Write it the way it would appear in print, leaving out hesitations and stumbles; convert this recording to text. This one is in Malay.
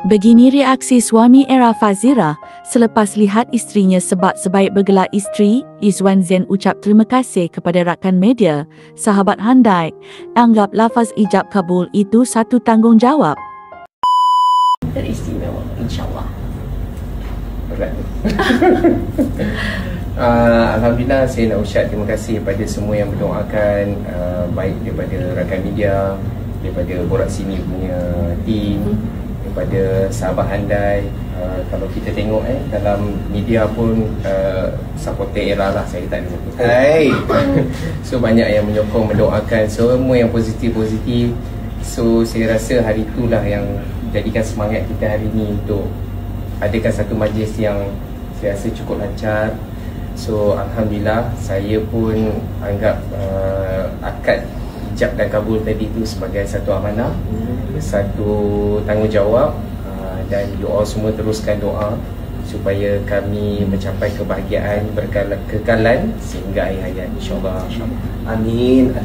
Begini reaksi suami Era Fazira selepas lihat isterinya sebab sebaik bergelar isteri. Izwan Zain ucap terima kasih kepada rakan media. Sahabat handai, anggap lafaz ijab kabul itu satu tanggungjawab. Teristimewa, insyaAllah. Berat. Alhamdulillah, saya nak ucap terima kasih kepada semua yang berdoakan, baik daripada rakan media, daripada Borak Sini punya tim, daripada sahabat handai. Kalau kita tengok dalam media pun supporter Era lah, saya tak ada supporter. So banyak yang menyokong, mendoakan, semua yang positif-positif. So saya rasa hari itulah yang jadikan semangat kita hari ini untuk adakan satu majlis yang saya rasa cukup lancar. So Alhamdulillah, saya pun anggap akad ijab dan kabul tadi itu sebagai satu amanah, satu tanggungjawab, dan doa semua teruskan doa supaya kami mencapai kebahagiaan, berkekalan sehingga akhir hayat, insyaAllah. Amin.